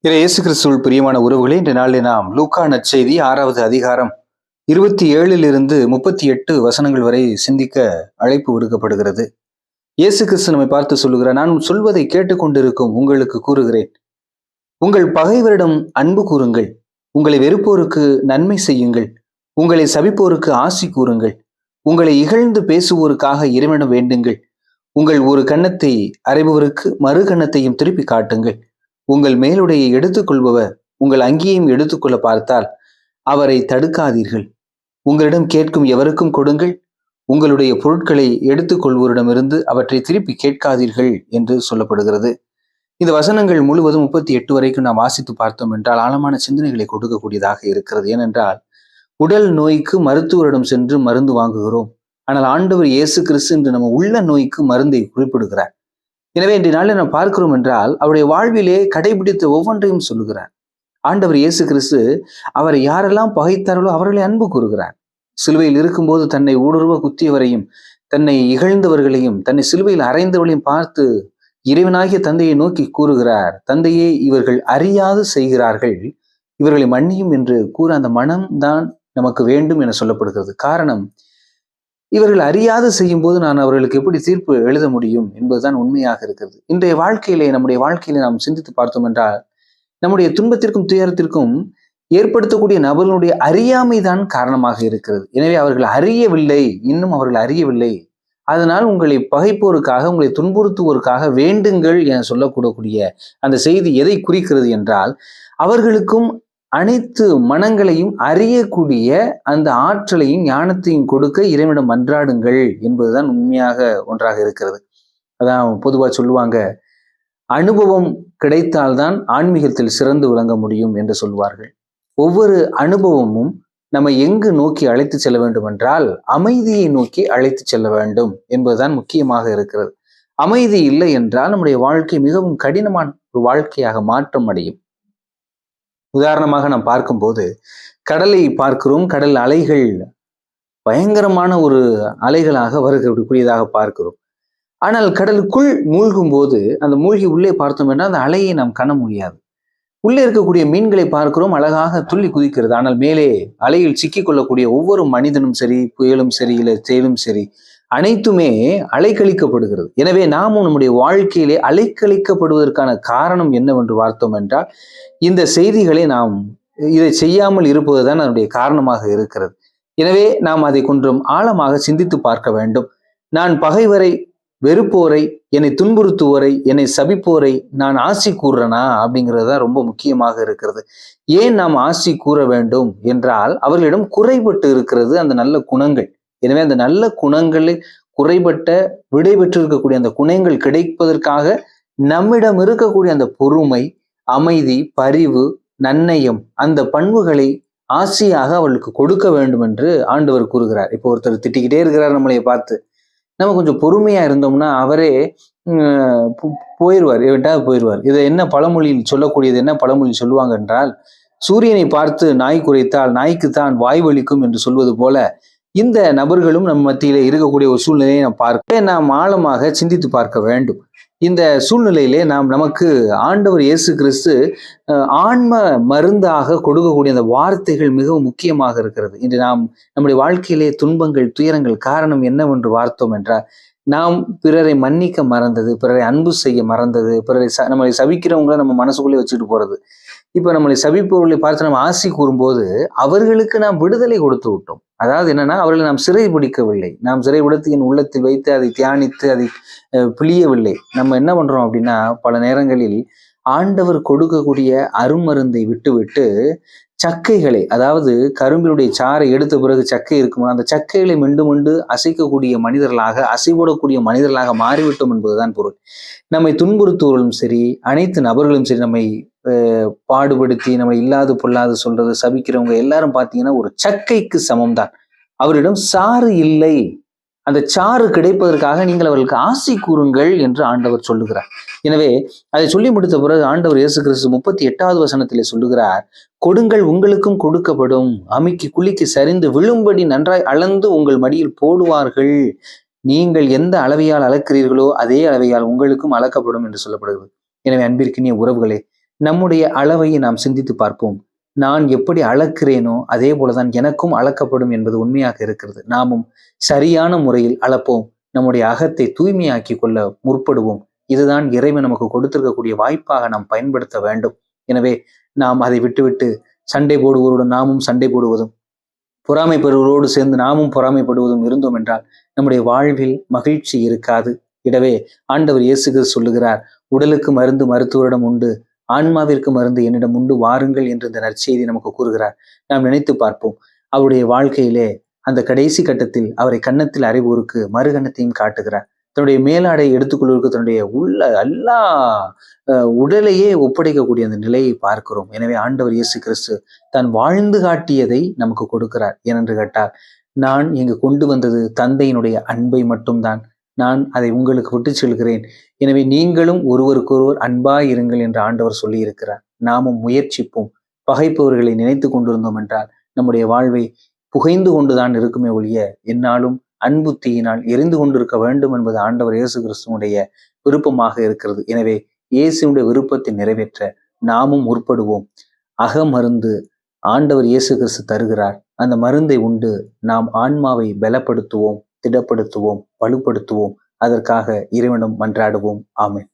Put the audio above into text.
இயேசு கிறிஸ்துவுள் பிரியமான உறவுகளே, இன்றைய நாளில் நாம் லூக்கா நற்செய்தி 6வது அதிகாரம் 27 38 வசனங்கள் வரை சிந்திக்க அழைப்பு விடுக்கப்படுகிறது. இயேசு கிறிஸ்து நம்மை பார்த்து சொல்லுகிறார், நான் சொல்வதை கேட்டுக்கொண்டிருக்கும் உங்களுக்கு கூறுகிறேன், உங்கள் பகைவரிடம் அன்பு கூறுங்கள், உங்களை வெறுப்போருக்கு நன்மை செய்யுங்கள், உங்களை சபிப்போருக்கு ஆசி கூறுங்கள், உங்களை இகழ்ந்து பேசுவோருக்காக இறைவனிடம் வேண்டுங்கள், உங்கள் ஒரு கன்னத்தை அறைபவருக்கு மறு கன்னத்தையும் திருப்பி காட்டுங்கள், உங்கள் மேலுடையை எடுத்துக்கொள்பவர் உங்கள் அங்கியையும் எடுத்துக்கொள்ள பார்த்தால் அவரை தடுக்காதீர்கள், உங்களிடம் கேட்கும் எவருக்கும் கொடுங்கள், உங்களுடைய பொருட்களை எடுத்துக்கொள்வோரிடமிருந்து அவற்றை திருப்பி கேட்காதீர்கள் என்று சொல்லப்படுகிறது. இந்த வசனங்கள் முழுவதும் 38 வரைக்கும் நாம் வாசித்து பார்த்தோம் என்றால் ஆழமான சிந்தனைகளை கொடுக்கக்கூடியதாக இருக்கிறது. ஏனென்றால் உடல் நோய்க்கு மருத்துவரிடம் சென்று மருந்து வாங்குகிறோம், ஆனால் ஆண்டவர் இயேசு கிறிஸ்து என்று நம்ம உள்ள நோய்க்கு மருந்தை குறிப்பிடுகிறார். எனவே இன்றைய நாளில் நாம் பார்க்கிறோம் என்றால் அவருடைய வாழ்விலே கடைபிடித்த ஒவ்வொன்றையும் சொல்லுகிறார். ஆண்டவர் இயேசு கிறிஸ்து அவரை யாரெல்லாம் பகைத்தார்களோ அவர்களை அன்பு கூறுகிறார். சிலுவையில் இருக்கும்போது தன்னை ஊடுருவ குத்தியவரையும் தன்னை இகழ்ந்தவர்களையும் தன்னை சிலுவையில் அறைந்தவர்களையும் பார்த்து இறைவனாகிய தந்தையை நோக்கி கூறுகிறார், தந்தையே, இவர்கள் அறியாது செய்கிறார்கள், இவர்களை மன்னியும் என்று கூற அந்த மனம்தான் நமக்கு வேண்டும் என சொல்லப்படுகிறது. காரணம், இவர்கள் அறியாது செய்யும் போது நான் அவர்களுக்கு எப்படி தீர்ப்பு எழுத முடியும் என்பதுதான் உண்மையாக இருக்கிறது. இன்றைய வாழ்க்கையிலே நம்முடைய வாழ்க்கையிலே நாம் சிந்தித்து பார்த்தோம் என்றால் நம்முடைய துன்பத்திற்கும் துயரத்திற்கும் ஏற்படுத்தக்கூடிய நபர்களுடைய அறியாமை தான் காரணமாக இருக்கிறது. எனவே அவர்கள் அறியவில்லை, இன்னும் அவர்கள் அறியவில்லை. அதனால் உங்களை பகைப்போருக்காக உங்களை துன்புறுத்துவோருக்காக வேண்டுங்கள் என சொல்லக்கூடக்கூடிய அந்த செய்தி எதை குறிக்கிறது என்றால் அவர்களுக்கும் அனைத்து மனங்களையும் அறியக்கூடிய அந்த ஆற்றலையும் ஞானத்தையும் கொடுக்க இறைவனிடம் மன்றாடுங்கள் என்பதுதான் உண்மையாக ஒன்றாக இருக்கிறது. அதான் பொதுவா சொல்லுவாங்க, அனுபவம் கிடைத்தால்தான் ஆன்மீகத்தில் சிறந்து விளங்க முடியும் என்று சொல்வார்கள். ஒவ்வொரு அனுபவமும் நம்ம எங்கு நோக்கி அழைத்து செல்ல வேண்டும் என்றால் அமைதியை நோக்கி அழைத்து செல்ல வேண்டும் என்பதுதான் முக்கியமாக இருக்கிறது. அமைதி இல்லை என்றால் நம்முடைய வாழ்க்கை மிகவும் கடினமான ஒரு வாழ்க்கையாக மாற்றம் அடையும். உதாரணமாக நாம் பார்க்கும்போது கடலை பார்க்கிறோம், கடல் அலைகள் பயங்கரமான ஒரு அலைகளாக வருகிறதாக பார்க்கிறோம். ஆனால் கடலுக்குள் மூழ்கும் போது அந்த மூழ்கி உள்ளே பார்த்தோம் என்றால் அந்த அலையை நாம் காண முடியாது. உள்ளே இருக்கக்கூடிய மீன்களை பார்க்கிறோம், அழகாக துள்ளி குதிக்கிறது. ஆனால் மேலே அலையில் சிக்கிக் கொள்ளக்கூடிய ஒவ்வொரு மனிதனும் சரி, புயலும் சரி, இல்லை தேலும் சரி, அனைத்துமே அலைக்கழிக்கப்படுகிறது. எனவே நாமும் நம்முடைய வாழ்க்கையிலே அலைக்கழிக்கப்படுவதற்கான காரணம் என்னவென்று பார்த்தோம் என்றால் இந்த செய்திகளை நாம் இதை செய்யாமல் இருப்பதுதான் அதனுடைய காரணமாக இருக்கிறது. எனவே நாம் அதை கொஞ்சம் ஆழமாக சிந்தித்து பார்க்க வேண்டும். நான் பகைவரை, வெறுப்போரை, என்னை துன்புறுத்துவோரை, என்னை சபிப்போரை நான் ஆசி கூறுறேனா அப்படிங்கிறது தான் ரொம்ப முக்கியமாக இருக்கிறது. ஏன் நாம் ஆசி கூற வேண்டும் என்றால் அவர்களிடம் குறைபட்டு இருக்கிறது அந்த நல்ல குணங்கள். எனவே அந்த நல்ல குணங்களை குறைபட்ட விடைபெற்று இருக்கக்கூடிய அந்த குணங்கள் கிடைப்பதற்காக நம்மிடம் இருக்கக்கூடிய அந்த பொறுமை, அமைதி, பரிவு, நன்னயம், அந்த பண்புகளை ஆசியாக அவளுக்கு கொடுக்க வேண்டும் என்று ஆண்டவர் கூறுகிறார். இப்போ ஒருத்தர் திட்டிக்கிட்டே இருக்கிறார் நம்மளைய பார்த்து, நம்ம கொஞ்சம் பொறுமையா இருந்தோம்னா அவரே போயிடுவார், போயிடுவார். இதை என்ன பழமொழியில் சொல்லக்கூடியது, என்ன பழமொழி சொல்லுவாங்க என்றால், சூரியனை பார்த்து நாய் குறைத்தால் நாய்க்குத்தான் வாய் வலிக்கும் என்று சொல்வது போல இந்த நபர்களும் நம்ம மத்தியில இருக்கக்கூடிய ஒரு சூழ்நிலையை நாம் ஆழமாக சிந்தித்து பார்க்க வேண்டும். இந்த சூழ்நிலையிலே நமக்கு ஆண்டவர் இயேசு கிறிஸ்து ஆன்ம மருந்தாக கொடுக்கக்கூடிய அந்த வார்த்தைகள் மிகவும் முக்கியமாக இருக்கிறது. இன்று நாம் நம்முடைய வாழ்க்கையிலே துன்பங்கள், துயரங்கள் காரணம் என்னவென்று பார்த்தோம் என்றால் நாம் பிறரை மன்னிக்க மறந்தது, பிறரை அன்பு செய்ய மறந்தது, பிறரை நம்மளை சபிக்கிறவங்களை நம்ம மனசுக்குள்ளே வச்சுட்டு போறது. இப்ப நம்மளை சபிப்பவர்களை பார்த்து நம்ம ஆசி கூறும்போது அவர்களுக்கு நாம் விடுதலை கொடுத்து விட்டோம். அதாவது என்னன்னா, அவர்களை நாம் சிறை பிடிக்கவில்லை, நாம் சிறைபிடித்து என் உள்ளத்தில் வைத்து அதை தியானித்து அதை பிழியவில்லை. நம்ம என்ன பண்றோம் அப்படின்னா, பல நேரங்களில் ஆண்டவர் கொடுக்கக்கூடிய அருமருந்தை விட்டு சக்கைகளை, அதாவது கரும்பினுடைய சாறை எடுத்த பிறகு சக்கை இருக்குமோ அந்த சக்கைகளை மிண்டு அசைக்கக்கூடிய மனிதர்களாக, அசைபோடக்கூடிய மனிதர்களாக மாறிவிட்டோம் என்பதுதான் பொருள். நம்மை துன்புறுத்துவர்களும் சரி, அனைத்து நபர்களும் சரி, நம்மை பாடுபடுத்தி நம்ம இல்லாது பொல்லாது சொல்றது, சபிக்கிறவங்க எல்லாரும் பார்த்தீங்கன்னா ஒரு சக்கைக்கு சமம் தான். அவரிடம் சாறு இல்லை. அந்த சாறு கிடைப்பதற்காக நீங்கள் அவர்களுக்கு ஆசி கூறுங்கள் என்று ஆண்டவர் சொல்லுகிறார். எனவே அதை சொல்லி முடித்த பிறகு ஆண்டவர் இயேசு கிறிஸ்து 38வது வசனத்திலே சொல்லுகிறார், கொடுங்கள் உங்களுக்கும் கொடுக்கப்படும், அமுக்கி குலுக்கி சரிந்து விழும்படி நன்றாய் அளந்து உங்கள் மடியில் போடுவார்கள், நீங்கள் எந்த அளவையால் அளக்கிறீர்களோ அதே அளவையால் உங்களுக்கும் அளக்கப்படும் என்று சொல்லப்படுகிறது. எனவே அன்பிற்கினிய உறவுகளே, நம்முடைய அளவை நாம் சிந்தித்து பார்ப்போம். நான் எப்படி அளக்கிறேனோ அதே போலதான் எனக்கும் அளக்கப்படும் என்பது உண்மையாக இருக்கிறது. நாமும் சரியான முறையில் அளப்போம். நம்முடைய அகத்தை தூய்மையாக்கி கொள்ள முற்படுவோம். இதுதான் இறைவன் நமக்கு கொடுத்திருக்கக்கூடிய வாய்ப்பாக நாம் பயன்படுத்த வேண்டும். எனவே நாம் அதை விட்டுவிட்டு சண்டை போடுவோருடன் நாமும் சண்டை போடுவதும், பொறாமைப்படுவரோடு சேர்ந்து நாமும் பொறாமைப்படுவதும் இருந்தோம் என்றால் நம்முடைய வாழ்வில் மகிழ்ச்சி இருக்காது. இடவே ஆண்டவர் இயேசு கிறிஸ்து சொல்லுகிறார், உடலுக்கு மருந்து மருத்துவரிடம் உண்டு, ஆன்மாவிற்கு மருந்து என்னிடம் உண்டு, வாருங்கள் என்று இந்த நற்செய்தி நமக்கு கூறுகிறார். நாம் நினைத்து பார்ப்போம், அவருடைய வாழ்க்கையிலே அந்த கடைசி கட்டத்தில் அவரை கன்னத்தில் அறைவோருக்கு மறுகன்னத்தையும் காட்டுகிறார். தன்னுடைய மேலாடை எடுத்துக்கொள்வதற்கு தன்னுடைய உள்ள எல்லா உடலையே ஒப்படைக்கக்கூடிய அந்த நிலையை பார்க்கிறோம். எனவே ஆண்டவர் இயேசு கிறிஸ்து தான் வாழ்ந்து காட்டியதை நமக்கு கொடுக்கிறார். ஏனென்று கேட்டால், நான் இங்கு கொண்டு வந்தது தந்தையினுடைய அன்பை மட்டும்தான். நான் அதை உங்களுக்கு விட்டு செல்கிறேன். எனவே நீங்களும் ஒருவருக்கொருவர் அன்பாய் இருங்கள் என்று ஆண்டவர் சொல்லி இருக்கிறார். நாமும் முயற்சிப்போம். பகைப்பவர்களை நினைத்து கொண்டிருந்தோம் என்றால் நம்முடைய வாழ்வை புகைந்து கொண்டுதான் இருக்குமே ஒழிய என்னாலும் அன்பு தீயினால் எரிந்து கொண்டிருக்க வேண்டும் என்பது ஆண்டவர் இயேசு கிறிஸ்துவனுடைய விருப்பமாக இருக்கிறது. எனவே இயேசுடைய விருப்பத்தை நிறைவேற்ற நாமும் முற்படுவோம். அகமருந்து ஆண்டவர் இயேசு கிறிஸ்து தருகிறார். அந்த மருந்தை உண்டு நாம் ஆன்மாவை பலப்படுத்துவோம், திடப்படுத்துவோம், வலுப்படுத்துவோம். அதற்காக இறைவனிடம் மன்றாடுவோம். ஆமென்.